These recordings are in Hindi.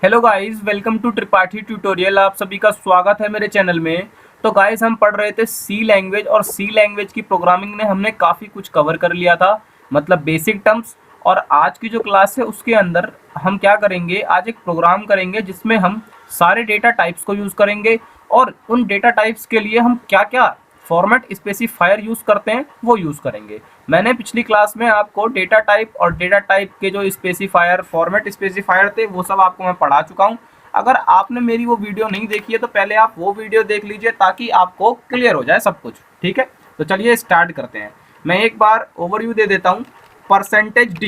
Hello guys, welcome to Tripathi tutorial. आप सभी का स्वागत है मेरे चैनल में। तो गाइस, हम पढ़ रहे थे सी लैंग्वेज और सी लैंग्वेज की प्रोग्रामिंग में हमने काफ़ी कुछ कवर कर लिया था, मतलब बेसिक टर्म्स। और आज की जो क्लास है उसके अंदर हम क्या करेंगे, आज एक प्रोग्राम करेंगे जिसमें हम सारे डेटा टाइप्स को यूज़ करेंगे और उन डेटा टाइप्स के लिए हम क्या क्या फॉर्मेट स्पेसिफायर यूज़ करते हैं वो यूज़ करेंगे। मैंने पिछली क्लास में आपको डेटा टाइप और डेटा टाइप के जो स्पेसिफायर फॉर्मेट स्पेसिफायर थे वो सब आपको मैं पढ़ा चुका हूँ। अगर आपने मेरी वो वीडियो नहीं देखी है तो पहले आप वो वीडियो देख लीजिए ताकि आपको क्लियर हो जाए सब कुछ। ठीक है, तो चलिए स्टार्ट करते हैं। मैं एक बार ओवरव्यू दे देता हूँ। परसेंटेज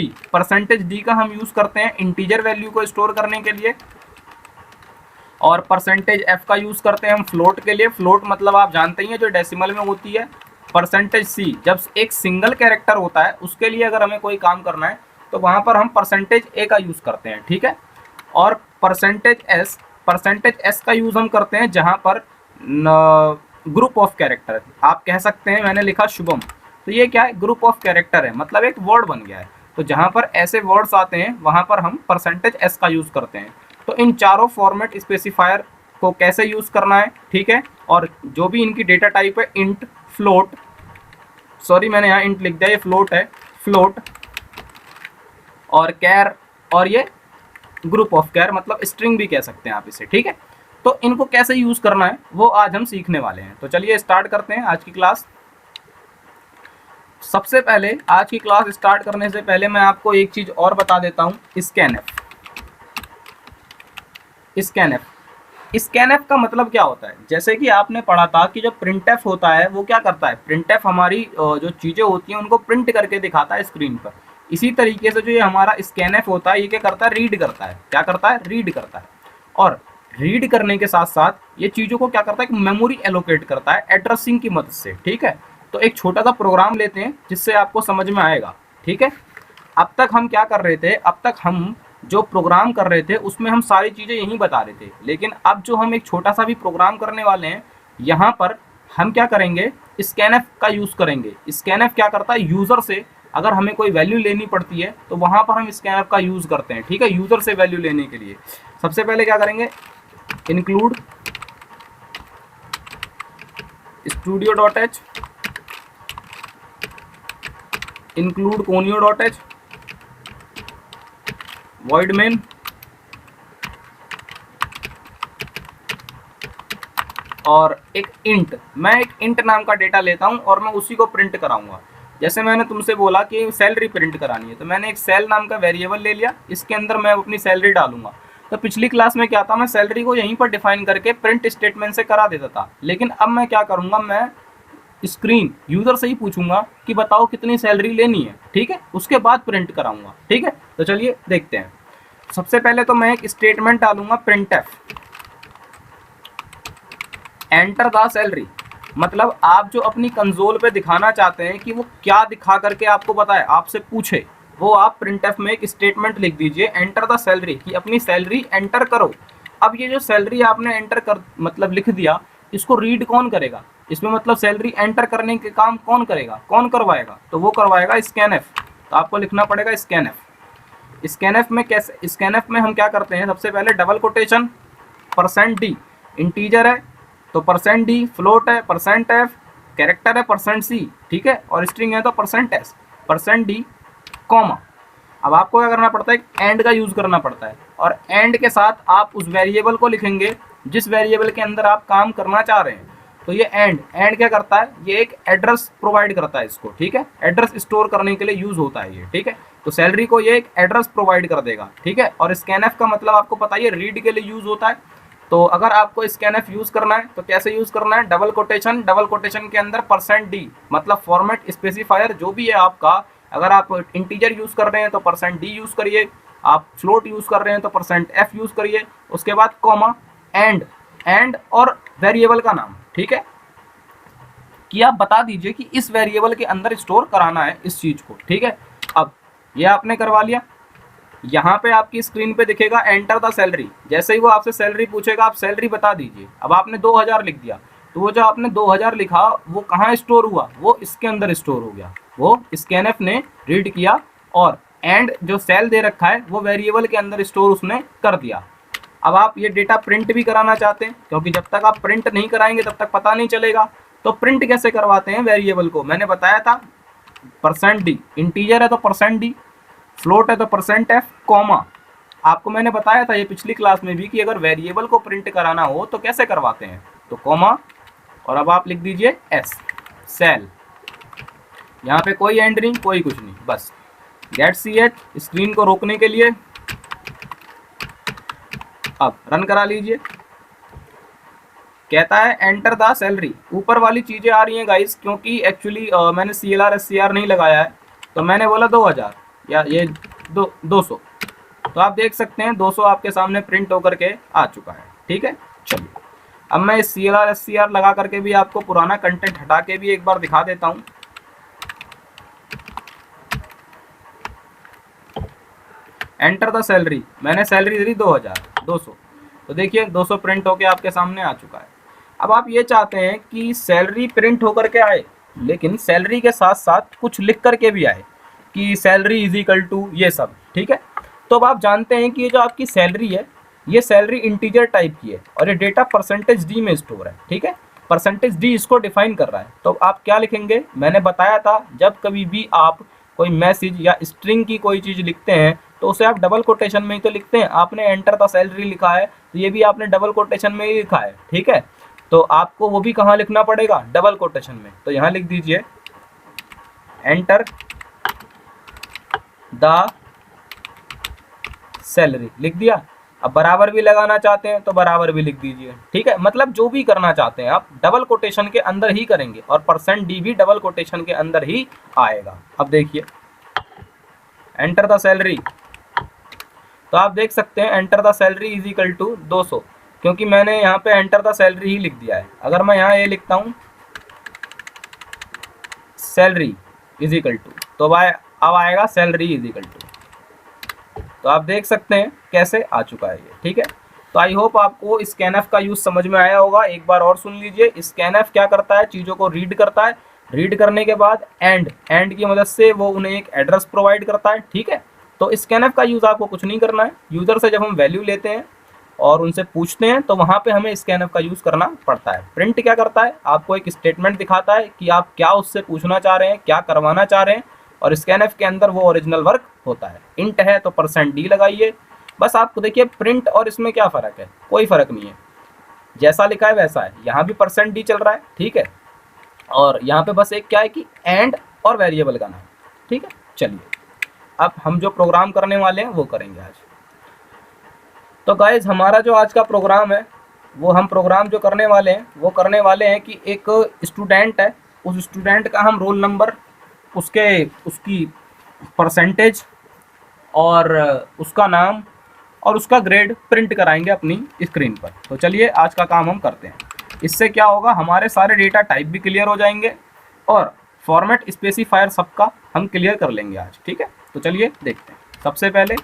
डी का हम यूज़ करते हैं इंटीजर वैल्यू को स्टोर करने के लिए, और परसेंटेज एफ का यूज़ करते हैं हम फ्लोट के लिए। फ्लोट मतलब आप जानते ही हैं जो डेसिमल में होती है। परसेंटेज सी जब एक सिंगल कैरेक्टर होता है उसके लिए अगर हमें कोई काम करना है तो वहाँ पर हम परसेंटेज ए का यूज़ करते हैं। ठीक है, और परसेंटेज एस का यूज़ हम करते हैं जहाँ पर ग्रुप ऑफ कैरेक्टर, आप कह सकते हैं मैंने लिखा शुभम, तो ये क्या है, ग्रुप ऑफ कैरेक्टर है, मतलब एक वर्ड बन गया है। तो जहाँ पर ऐसे वर्ड्स आते हैं वहाँ पर हम परसेंटेज एस का यूज़ करते हैं। तो इन चारों फॉर्मेट स्पेसिफायर को कैसे यूज़ करना है, ठीक है, और जो भी इनकी डेटा टाइप है इंट, फ्लोट, सॉरी मैंने यहाँ इंट लिख दिया, ये फ्लोट है, फ्लोट और कैर, और ये ग्रुप ऑफ कैर, मतलब स्ट्रिंग भी कह सकते हैं आप इसे। ठीक है, तो इनको कैसे यूज़ करना है वो आज हम सीखने वाले हैं। तो चलिए स्टार्ट करते हैं आज की क्लास। सबसे पहले आज की क्लास स्टार्ट करने से पहले मैं आपको एक चीज़ और बता देता हूँ, स्कैनएफ का मतलब क्या होता है। जैसे कि आपने पढ़ा था कि जो प्रिंटएफ होता है वो क्या करता है, प्रिंटएफ हमारी जो चीज़ें होती हैं उनको प्रिंट करके दिखाता है स्क्रीन पर। इसी तरीके से जो ये हमारा स्कैनएफ होता है ये क्या करता है, रीड करता है। क्या करता है, रीड करता है। और रीड करने के साथ साथ ये चीज़ों को क्या करता है, मेमोरी एलोकेट करता है एड्रेसिंग की मदद से। ठीक है, तो एक छोटा सा प्रोग्राम लेते हैं जिससे आपको समझ में आएगा। ठीक है, अब तक हम क्या कर रहे थे, अब तक हम जो प्रोग्राम कर रहे थे उसमें हम सारी चीज़ें यहीं बता रहे थे, लेकिन अब जो हम एक छोटा सा भी प्रोग्राम करने वाले हैं यहाँ पर हम क्या करेंगे, स्कैनएफ का यूज़ करेंगे। स्कैनएफ क्या करता है, यूज़र से अगर हमें कोई वैल्यू लेनी पड़ती है तो वहाँ पर हम स्कैनएफ का यूज़ करते हैं। ठीक है, यूज़र से वैल्यू लेने के लिए सबसे पहले क्या करेंगे, include studio.h, include conio.h, void main, और एक इंट, मैं एक इंट नाम का डेटा लेता हूं और मैं उसी को प्रिंट कराऊंगा। जैसे मैंने तुमसे बोला कि सैलरी प्रिंट करानी है तो मैंने एक सेल नाम का वेरिएबल ले लिया, इसके अंदर मैं अपनी सैलरी डालूंगा। तो पिछली क्लास में क्या था, मैं सैलरी को यहीं पर डिफाइन करके प्रिंट स्टेटमेंट से करा देता था, लेकिन अब मैं क्या करूंगा, मैं स्क्रीन यूजर से ही पूछूंगा कि बताओ कितनी सैलरी लेनी है। ठीक है, उसके बाद प्रिंट कराऊंगा। ठीक है, तो चलिए देखते हैं। सबसे पहले तो मैं एक स्टेटमेंट डालूंगा प्रिंटएफ, एंटर द सैलरी, मतलब आप जो अपनी कंसोल पे दिखाना चाहते हैं कि वो क्या दिखा करके आपको बताए, आपसे पूछे, वो आप प्रिंटएफ में एक स्टेटमेंट लिख दीजिए, एंटर द सैलरी, कि अपनी सैलरी एंटर करो। अब ये जो सैलरी आपने एंटर कर मतलब लिख दिया, इसको रीड कौन करेगा, इसमें मतलब सैलरी एंटर करने के काम कौन करेगा, कौन करवाएगा, तो वो करवाएगा स्कैनएफ। तो आपको लिखना पड़ेगा स्कैनएफ। स्कैनएफ में कैसे, स्कैनएफ में हम क्या करते हैं, सबसे पहले डबल कोटेशन, %d इंटीजर है तो %d, फ्लोट है %f, कैरेक्टर है %c, ठीक है, और स्ट्रिंग है तो %s, %d, कॉमा। अब आपको क्या करना पड़ता है, एंड का यूज़ करना पड़ता है, और एंड के साथ आप उस वेरिएबल को लिखेंगे जिस वेरिएबल के अंदर आप काम करना चाह रहे हैं। तो ये एंड क्या करता है, ये एक एड्रेस प्रोवाइड करता है इसको। ठीक है, एड्रेस स्टोर करने के लिए यूज़ होता है ये। ठीक है, तो सैलरी को ये एक एड्रेस प्रोवाइड कर देगा। ठीक है, और स्कैनएफ का मतलब आपको पता है रीड के लिए यूज़ होता है। तो अगर आपको स्कैनएफ यूज़ करना है तो कैसे यूज़ करना है, डबल कोटेशन के अंदर %d, मतलब फॉर्मेट स्पेसिफायर जो भी है आपका, अगर आप इंटीजर यूज़ कर रहे हैं तो %d यूज़ करिए, आप फ्लोट यूज़ कर रहे हैं तो %f यूज़ करिए, उसके बाद कॉमा, एंड और वेरिएबल का नाम। ठीक है, कि आप बता दीजिए कि इस वेरिएबल के अंदर स्टोर कराना है इस चीज़ को। ठीक है, अब ये आपने करवा लिया। यहाँ पे आपकी स्क्रीन पे दिखेगा एंटर द सैलरी, जैसे ही वो आपसे सैलरी पूछेगा आप सैलरी बता दीजिए। अब आपने 2000 लिख दिया, तो वो जो आपने 2000 लिखा वो कहाँ स्टोर हुआ, वो इसके अंदर स्टोर हो गया, वो स्कैनएफ ने रीड किया और एंड जो सेल दे रखा है वो वेरिएबल के अंदर स्टोर उसने कर दिया। अब आप ये डेटा प्रिंट भी कराना चाहते हैं, क्योंकि जब तक आप प्रिंट नहीं कराएंगे तब तक पता नहीं चलेगा। तो प्रिंट कैसे करवाते हैं वेरिएबल को, मैंने बताया था %d, इंटीजर है तो %d, फ्लोट है तो %f, कॉमा। आपको मैंने बताया था ये पिछली क्लास में भी कि अगर वेरिएबल को प्रिंट कराना हो तो कैसे करवाते हैं, तो कॉमा और अब आप लिख दीजिए s, सेल। यहाँ पे कोई एंड नहीं, कोई कुछ नहीं, बस गेट ch स्क्रीन को रोकने के लिए। अब रन करा लीजिए। कहता है एंटर द सैलरी। ऊपर वाली चीज़ें आ रही हैं गाइस, क्योंकि एक्चुअली मैंने CLR SCR नहीं लगाया है, तो मैंने बोला 2000 या ये 200। तो आप देख सकते हैं 200 आपके सामने प्रिंट होकर के आ चुका है। ठीक है, चलिए अब मैं इस CLR SCR लगा करके भी आपको पुराना कंटेंट हटा के भी एक बार दिखा देता हूँ। एंटर द सैलरी, मैंने सैलरी दे दी 200। तो देखिए 200 प्रिंट होके आपके सामने आ चुका है। अब आप ये चाहते हैं कि सैलरी प्रिंट होकर के आए, लेकिन सैलरी के साथ साथ कुछ लिख करके भी आए कि सैलरी इज इक्वल टू ये सब। ठीक है, तो अब आप जानते हैं कि ये जो आपकी सैलरी है ये सैलरी इंटीजर टाइप की है और ये डेटा %d में स्टोर है। ठीक है, %d इसको डिफाइन कर रहा है। तो आप क्या लिखेंगे, मैंने बताया था जब कभी भी आप कोई मैसेज या स्ट्रिंग की कोई चीज़ लिखते हैं तो उसे आप डबल कोटेशन में ही तो लिखते हैं। आपने एंटर द सैलरी लिखा है तो ये भी आपने डबल कोटेशन में ही लिखा है। ठीक है, तो आपको वो भी कहाँ लिखना पड़ेगा, डबल कोटेशन में। तो यहाँ लिख दीजिए एंटर द सैलरी, लिख दिया। अब बराबर भी लगाना चाहते हैं तो बराबर भी लिख दीजिए। ठीक है, मतलब जो भी करना चाहते हैं आप डबल कोटेशन के अंदर ही करेंगे और %d भी डबल कोटेशन के अंदर ही आएगा। अब देखिए एंटर द सैलरी, तो आप देख सकते हैं enter the salary is equal to 200, क्योंकि मैंने यहाँ पे एंटर द सैलरी ही लिख दिया है। अगर मैं यहाँ ये लिखता हूँ सैलरी इज इक्वल टू, तो अब आएगा सैलरी इज इक्वल टू। तो आप देख सकते हैं कैसे आ चुका है ये। ठीक है, तो आई होप आपको स्कैनएफ का यूज़ समझ में आया होगा। एक बार और सुन लीजिए, स्कैनएफ क्या करता है, चीज़ों को रीड करता है, रीड करने के बाद एंड की मदद से वो उन्हें एक एड्रेस प्रोवाइड करता है। ठीक है, तो स्कैनएफ का यूज़ आपको कुछ नहीं करना है। यूज़र से जब हम वैल्यू लेते हैं और उनसे पूछते हैं तो वहाँ पे हमें स्कैनएफ का यूज़ करना पड़ता है। प्रिंट क्या करता है, आपको एक स्टेटमेंट दिखाता है कि आप क्या उससे पूछना चाह रहे हैं, क्या करवाना चाह रहे हैं, और स्कैनएफ के अंदर वो ओरिजिनल वर्क होता है। इंट है तो %d लगाइए। बस आपको देखिए प्रिंट और इसमें क्या फ़र्क है, कोई फ़र्क नहीं है, जैसा लिखा है वैसा है। यहाँ भी %d चल रहा है। ठीक है, और यहाँ पे बस एक क्या है कि एंड और वेरिएबल का नाम। ठीक है, चलिए अब हम जो प्रोग्राम करने वाले हैं वो करेंगे आज। तो गाइज हमारा जो आज का प्रोग्राम है वो हम प्रोग्राम जो करने वाले हैं वो करने वाले हैं कि एक स्टूडेंट है, उस स्टूडेंट का हम रोल नंबर, उसकी % और उसका नाम और उसका ग्रेड प्रिंट कराएंगे अपनी स्क्रीन पर। तो चलिए आज का काम हम करते हैं। इससे क्या होगा, हमारे सारे डेटा टाइप भी क्लियर हो जाएंगे और फॉर्मेट स्पेसिफायर सबका हम क्लियर कर लेंगे आज। ठीक है, तो चलिए देखते हैं। सबसे पहले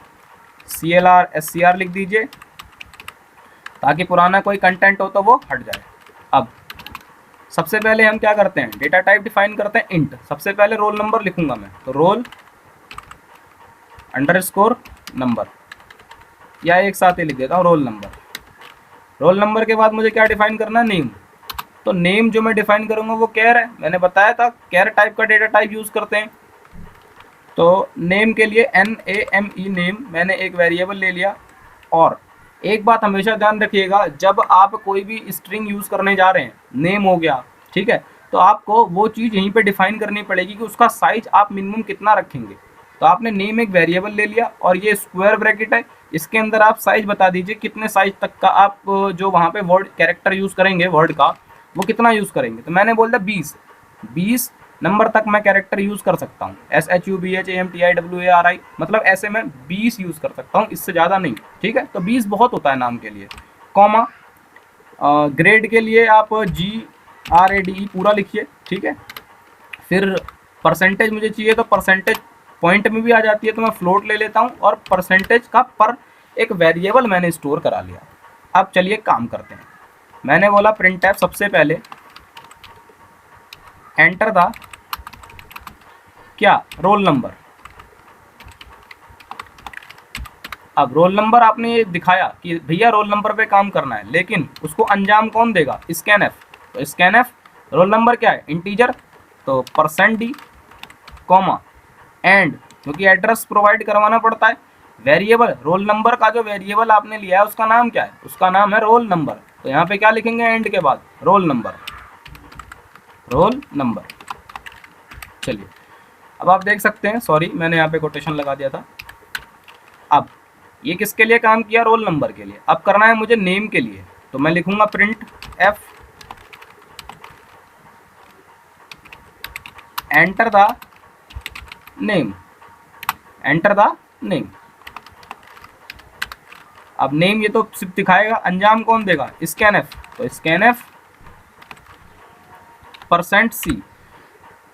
CLR SCR लिख दीजिए ताकि पुराना कोई कंटेंट हो तो वो हट जाए। अब सबसे पहले हम क्या करते हैं, डेटा टाइप डिफाइन करते हैं इंट। सबसे पहले रोल नंबर लिखूंगा मैं, तो रोल _नंबर, या एक साथ ही लिख देता हूँ रोल नंबर। रोल नंबर के बाद मुझे क्या डिफाइन करना है, नेम। तो नेम जो मैं डिफाइन करूँगा वो कैर है, मैंने बताया था कैर टाइप का डेटा टाइप यूज़ करते हैं। तो नेम के लिए NAME नेम मैंने एक वेरिएबल ले लिया। और एक बात हमेशा ध्यान रखिएगा, जब आप कोई भी स्ट्रिंग यूज़ करने जा रहे हैं, नेम हो गया, ठीक है, तो आपको वो चीज़ यहीं पे डिफाइन करनी पड़ेगी कि उसका साइज आप मिनिमम कितना रखेंगे। तो आपने नेम एक वेरिएबल ले लिया और ये स्क्वायर ब्रैकेट है, इसके अंदर आप साइज बता दीजिए कितने साइज तक का आप जो वहाँ पे वर्ड कैरेक्टर यूज़ करेंगे, वर्ड का वो कितना यूज़ करेंगे। तो मैंने बोल दिया 20 नंबर तक मैं कैरेक्टर यूज़ कर सकता हूँ, SHUBHAMTIWARI, मतलब ऐसे मैं 20 यूज़ कर सकता हूँ, इससे ज़्यादा नहीं। ठीक है, तो 20 बहुत होता है नाम के लिए। कॉमा, ग्रेड के लिए आप GRADE पूरा लिखिए। ठीक है, फिर % मुझे चाहिए तो % पॉइंट में भी आ जाती है, तो मैं फ्लोट ले लेता हूँ और % का पर एक वेरिएबल मैंने स्टोर करा लिया। अब चलिए काम करते हैं। मैंने बोला printf सबसे पहले एंटर द क्या, रोल नंबर। अब रोल नंबर आपने ये दिखाया कि भैया रोल नंबर पे काम करना है, लेकिन उसको अंजाम कौन देगा? स्कैनएफ। तो स्कैनएफ रोल नंबर क्या है? इंटीजर, तो %d कॉमा एंड, क्योंकि एड्रेस प्रोवाइड करवाना पड़ता है। वेरिएबल, रोल नंबर का जो वेरिएबल आपने लिया है उसका नाम क्या है? उसका नाम है रोल नंबर। तो यहाँ पे क्या लिखेंगे एंड के बाद? Roll number, roll number. चलिए अब आप देख सकते हैं, सॉरी मैंने यहाँ पे कोटेशन लगा दिया था। अब ये किसके लिए काम किया? रोल नंबर के लिए। अब करना है मुझे नेम के लिए, तो मैं लिखूंगा print F enter the name, enter the name. अब नेम ये तो सिर्फ दिखाएगा, अंजाम कौन देगा? स्कैनएफ। तो स्कैनएफ %c।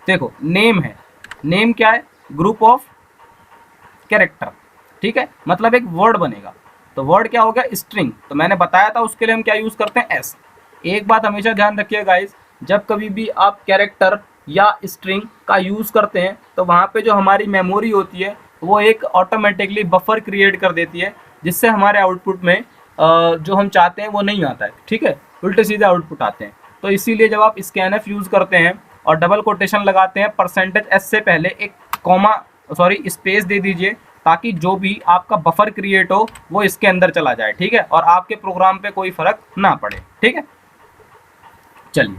देखो नेम है, नेम क्या है? ग्रुप ऑफ कैरेक्टर, ठीक है, मतलब एक वर्ड बनेगा। तो वर्ड क्या हो गया? स्ट्रिंग। तो मैंने बताया था उसके लिए हम क्या यूज करते हैं? एस। एक बात हमेशा ध्यान रखिएगा गाइस, जब कभी भी आप कैरेक्टर या स्ट्रिंग का यूज करते हैं तो वहाँ पे जो हमारी मेमोरी होती है वो एक ऑटोमेटिकली बफर क्रिएट कर देती है, जिससे हमारे आउटपुट में जो हम चाहते हैं वो नहीं आता है, ठीक है, उल्टे सीधे आउटपुट आते हैं। तो इसीलिए जब आप स्कैनएफ यूज करते हैं और डबल कोटेशन लगाते हैं, %s से पहले एक कॉमा सॉरी स्पेस दे दीजिए, ताकि जो भी आपका बफर क्रिएट हो वो इसके अंदर चला जाए, ठीक है, और आपके प्रोग्राम पे कोई फर्क ना पड़े, ठीक है। चलिए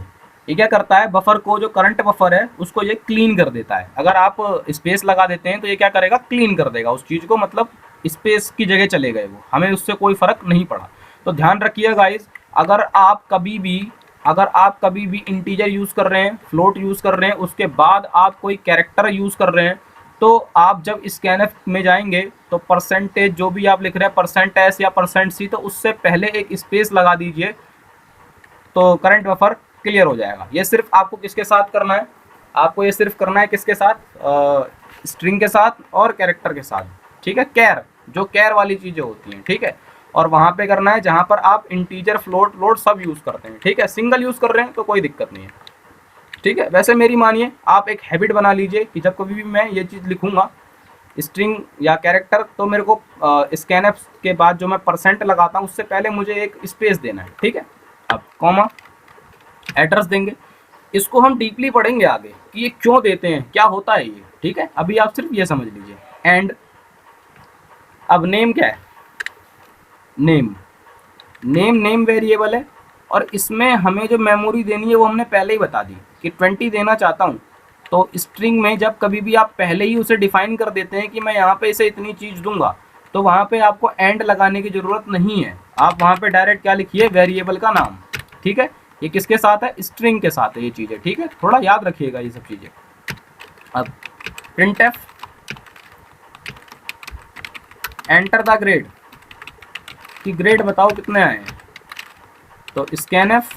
ये क्या करता है? बफर को, जो करंट बफर है उसको ये क्लीन कर देता है। अगर आप स्पेस लगा देते हैं तो ये क्या करेगा? क्लीन कर देगा उस चीज़ को, मतलब स्पेस की जगह चले गए वो, हमें उससे कोई फर्क नहीं पड़ा। तो ध्यान रखिए गाइज, अगर आप कभी भी इंटीजर यूज़ कर रहे हैं, फ्लोट यूज़ कर रहे हैं, उसके बाद आप कोई कैरेक्टर यूज़ कर रहे हैं, तो आप जब स्कैनएफ में जाएंगे तो परसेंटेज जो भी आप लिख रहे हैं, %s या %c, तो उससे पहले एक स्पेस लगा दीजिए, तो करंट बफर क्लियर हो जाएगा। ये सिर्फ आपको किसके साथ करना है? आपको ये सिर्फ करना है किसके साथ? स्ट्रिंग के साथ और कैरेक्टर के साथ, ठीक है, कैर, जो कैर वाली चीज़ें होती हैं, ठीक है। और वहाँ पे करना है जहाँ पर आप इंटीजर, फ्लोट, लोड सब यूज़ करते हैं, ठीक है। सिंगल यूज़ कर रहे हैं तो कोई दिक्कत नहीं है, ठीक है। वैसे मेरी मानिए, आप एक हैबिट बना लीजिए कि जब कभी भी मैं ये चीज़ लिखूंगा स्ट्रिंग या कैरेक्टर, तो मेरे को स्कैनएफ के बाद जो मैं % लगाता हूँ उससे पहले मुझे एक स्पेस देना है, ठीक है। अब कॉमा एड्रेस देंगे, इसको हम डीपली पढ़ेंगे आगे कि ये क्यों देते हैं, क्या होता है ये, ठीक है। अभी आप सिर्फ ये समझ लीजिए। एंड अब नेम क्या है? नेम वेरिएबल है, और इसमें हमें जो मेमोरी देनी है वो हमने पहले ही बता दी कि 20 देना चाहता हूँ। तो स्ट्रिंग में जब कभी भी आप पहले ही उसे डिफाइन कर देते हैं कि मैं यहाँ पे इसे इतनी चीज़ दूंगा, तो वहाँ पे आपको एंड लगाने की ज़रूरत नहीं है। आप वहाँ पे डायरेक्ट क्या लिखिए? वेरिएबल का नाम, ठीक है। ये किसके साथ है? स्ट्रिंग के साथ है ये चीज़ें, ठीक है, थोड़ा याद रखिएगा ये सब चीज़ें। अब प्रिंटएफ एंटर द ग्रेड, कि ग्रेड बताओ कितने आए हैं। तो स्कैनएफ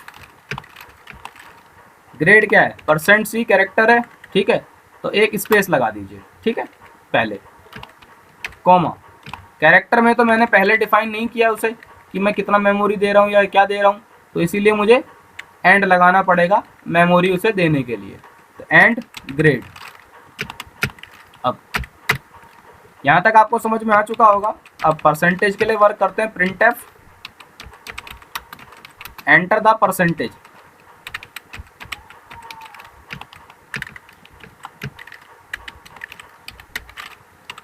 ग्रेड क्या है? %c कैरेक्टर है, ठीक है, तो एक स्पेस लगा दीजिए, ठीक है, पहले कॉमा। कैरेक्टर में तो मैंने पहले डिफाइन नहीं किया उसे कि मैं कितना मेमोरी दे रहा हूँ या क्या दे रहा हूँ, तो इसीलिए मुझे एंड लगाना पड़ेगा मेमोरी उसे देने के लिए। तो एंड ग्रेड। अब यहाँ तक आपको समझ में आ चुका होगा। अब % के लिए वर्क करते हैं। प्रिंटएफ एंटर द %,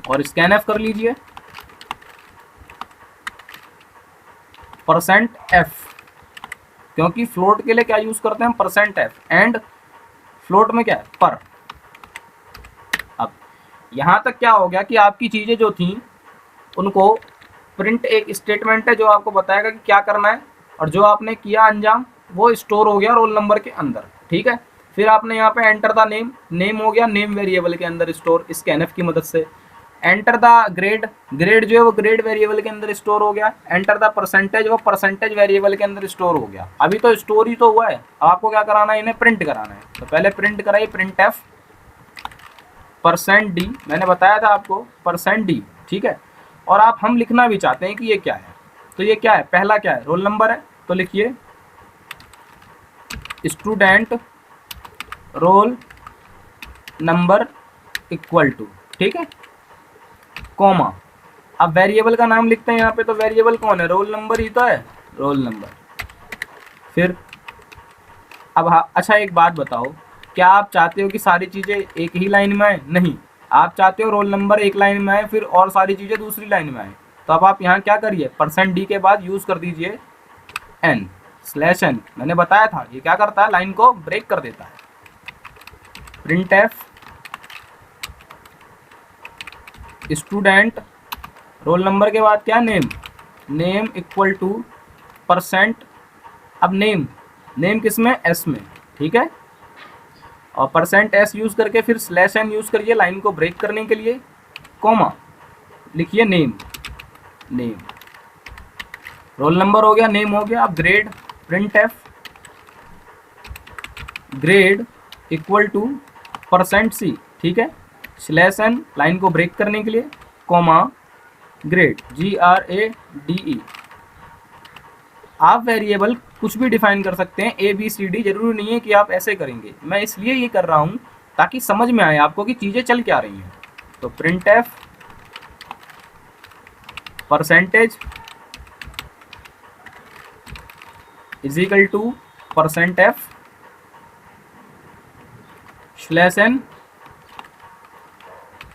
और स्कैनएफ कर लीजिए %f, क्योंकि फ्लोट के लिए क्या यूज करते हैं हम? %f। एंड फ्लोट में क्या है? पर। अब यहाँ तक क्या हो गया कि आपकी चीज़ें जो थी उनको प्रिंट एक स्टेटमेंट है जो आपको बताएगा कि क्या करना है, और जो आपने किया अंजाम वो स्टोर हो गया रोल नंबर के अंदर, ठीक है। फिर आपने यहाँ पे एंटर द नेम हो गया नेम वेरिएबल के अंदर स्टोर स्कैनएफ की मदद से। एंटर द ग्रेड जो है वो ग्रेड वेरिएबल के अंदर स्टोर हो गया। एंटर द % वो % वेरिएबल के अंदर स्टोर हो गया। अभी तो स्टोर ही तो हुआ है, अब आपको क्या कराना है? इन्हें प्रिंट कराना है। तो पहले प्रिंट कराइए प्रिंटएफ %d, मैंने बताया था आपको %d, ठीक है। और आप हम लिखना भी चाहते हैं कि ये क्या है, तो ये क्या है? पहला क्या है? रोल नंबर है, तो लिखिए student roll number equal to, ठीक है, कॉमा अब वेरिएबल का नाम लिखते हैं यहाँ पे, तो वेरिएबल कौन है, रोल नंबर ही तो है, रोल नंबर। फिर अब हाँ, अच्छा एक बात बताओ, क्या आप चाहते हो कि सारी चीज़ें एक ही लाइन में आए? नहीं, आप चाहते हो रोल नंबर एक लाइन में आए, फिर और सारी चीज़ें दूसरी लाइन में आए। तो अब आप यहाँ क्या करिए, %d के बाद यूज़ कर दीजिए n/n। मैंने बताया था ये क्या करता है, लाइन को ब्रेक कर देता है। printf स्टूडेंट रोल नंबर के बाद क्या, नेम इक्वल टू %। अब नेम किस में, s में, ठीक है। और %s यूज़ करके फिर /n यूज़ करिए लाइन को ब्रेक करने के लिए, कॉमा लिखिए नेम। रोल नंबर हो गया, नेम हो गया। अब grade, printf grade equal to %c, ठीक है, /n लाइन को ब्रेक करने के लिए, कॉमा ग्रेड GRADE। आप वेरिएबल कुछ भी डिफाइन कर सकते हैं, ABCD, जरूरी नहीं है कि आप ऐसे करेंगे। मैं इसलिए ये कर रहा हूँ ताकि समझ में आए आपको कि चीज़ें चल क्या रही हैं। तो printf % is equal to %f /n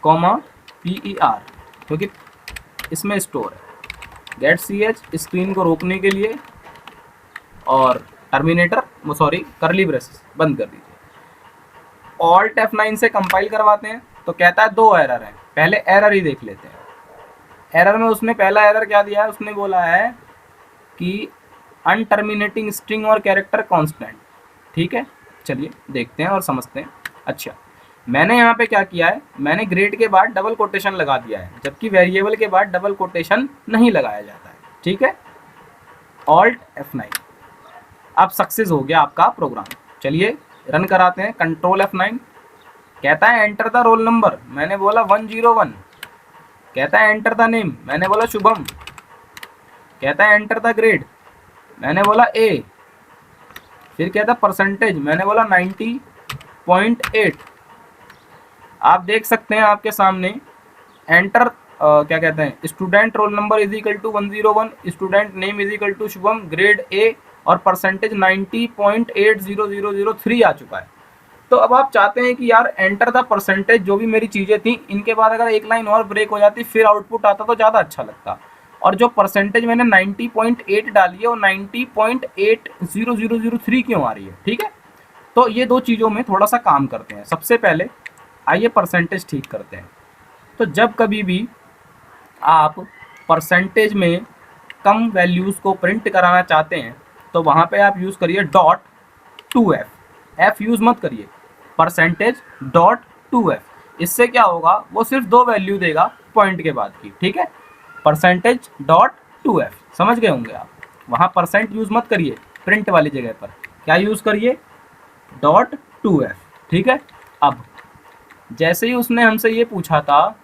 comma PER, क्योंकि इसमें स्टोर है। गेट ch स्क्रीन को रोकने के लिए, और टर्मिनेटर करली ब्रेसेस बंद कर दीजिए। Alt F9 से कंपाइल करवाते हैं तो कहता है 2 एरर हैं। पहले एरर ही देख लेते हैं। एरर में उसने पहला एरर क्या दिया है, उसने बोला है कि अनटर्मिनेटिंग स्ट्रिंग और कैरेक्टर कांस्टेंट, ठीक है। चलिए देखते हैं और समझते हैं। अच्छा, मैंने यहाँ पे क्या किया है, मैंने ग्रेड के बाद डबल कोटेशन लगा दिया है, जबकि वेरिएबल के बाद डबल कोटेशन नहीं लगाया जाता है, ठीक है। Alt F9, अब सक्सेस हो गया आपका प्रोग्राम। चलिए रन कराते हैं, कंट्रोल F9। कहता है एंटर द रोल नंबर, मैंने बोला 101। कहता है एंटर द नेम, मैंने बोला शुभम। कहता है एंटर द ग्रेड, मैंने बोला A। फिर कहता है %, मैंने बोला 90.8। आप देख सकते हैं आपके सामने एंटर क्या कहते हैं, student roll number is equal to 101, student name is equal to Shubham, grade A, और % 90.80003 आ चुका है। तो अब आप चाहते हैं कि यार एंटर द %, जो भी मेरी चीज़ें थी इनके बाद अगर एक लाइन और ब्रेक हो जाती फिर आउटपुट आता तो ज़्यादा अच्छा लगता। और जो % मैंने 90.8 डाली है वो 90.80003 क्यों आ रही है, ठीक है। तो ये दो चीज़ों में थोड़ा सा काम करते हैं। सबसे पहले आइए % ठीक करते हैं। तो जब कभी भी आप % में कम वैल्यूज़ को प्रिंट कराना चाहते हैं तो वहाँ पे आप यूज़ करिए .2f। f यूज़ मत करिए, %.2f। इससे क्या होगा, वो सिर्फ 2 वैल्यू देगा पॉइंट के बाद की, ठीक है। %.2f समझ गए होंगे आप। वहाँ % यूज़ मत करिए, प्रिंट वाली जगह पर क्या यूज़ करिए, .2f, ठीक है। अब जैसे ही उसने हमसे ये पूछा था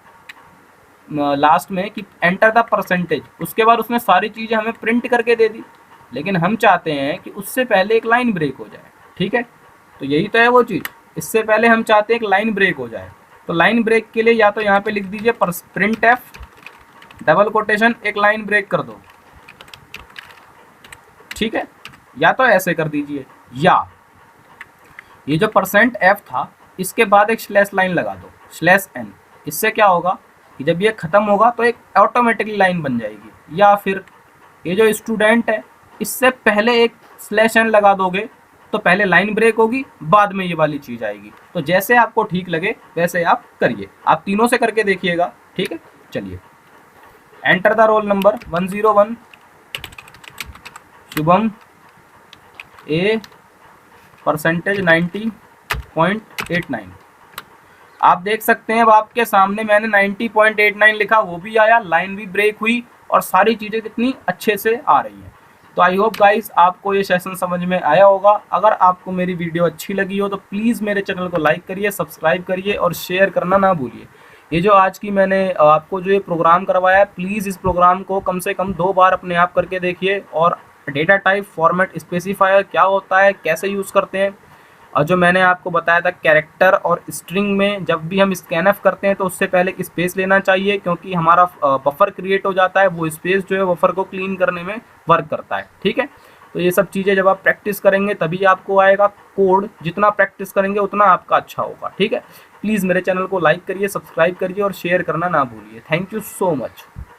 लास्ट में कि एंटर द %, उसके बाद उसने सारी चीज़ें हमें प्रिंट करके दे दी, लेकिन हम चाहते हैं कि उससे पहले एक लाइन ब्रेक हो जाए, ठीक है। तो यही तो है वो चीज़, इससे पहले हम चाहते हैं एक लाइन ब्रेक हो जाए। तो लाइन ब्रेक के लिए या तो यहाँ पे लिख दीजिए printf डबल कोटेशन, एक लाइन ब्रेक कर दो, ठीक है। या तो ऐसे कर दीजिए, या ये जो %f था इसके बाद एक स्लैश लाइन लगा दो, /n। इससे क्या होगा कि जब ये ख़त्म होगा तो एक ऑटोमेटिकली लाइन बन जाएगी। या फिर ये जो स्टूडेंट है इससे पहले एक /n लगा दोगे तो पहले लाइन ब्रेक होगी, बाद में ये वाली चीज़ आएगी। तो जैसे आपको ठीक लगे वैसे आप करिए, आप तीनों से करके देखिएगा, ठीक है। चलिए enter the roll number 101, Shubham, A, % 90.89। आप देख सकते हैं अब आपके सामने मैंने 90.89 लिखा, वो भी आया, लाइन भी ब्रेक हुई और सारी चीज़ें कितनी अच्छे से आ रही हैं। तो आई होप गाइस आपको ये सेशन समझ में आया होगा। अगर आपको मेरी वीडियो अच्छी लगी हो तो प्लीज़ मेरे चैनल को लाइक करिए, सब्सक्राइब करिए और शेयर करना ना भूलिए। ये जो आज की मैंने आपको जो ये प्रोग्राम करवाया है, प्लीज़ इस प्रोग्राम को कम से कम 2 बार अपने आप करके देखिए। और डेटा टाइप, फॉर्मेट स्पेसिफायर क्या होता है, कैसे यूज़ करते हैं, और जो मैंने आपको बताया था कैरेक्टर और स्ट्रिंग में जब भी हम स्कैनफ करते हैं तो उससे पहले स्पेस लेना चाहिए, क्योंकि हमारा बफर क्रिएट हो जाता है, वो स्पेस जो है बफर को क्लीन करने में वर्क करता है। ठीक है, तो ये सब चीज़ें जब आप प्रैक्टिस करेंगे तभी आपको आएगा। कोड जितना प्रैक्टिस करेंगे उतना आपका अच्छा होगा। ठीक है, प्लीज़ मेरे चैनल को लाइक करिए, सब्सक्राइब करिए और शेयर करना ना भूलिए। Thank you so much.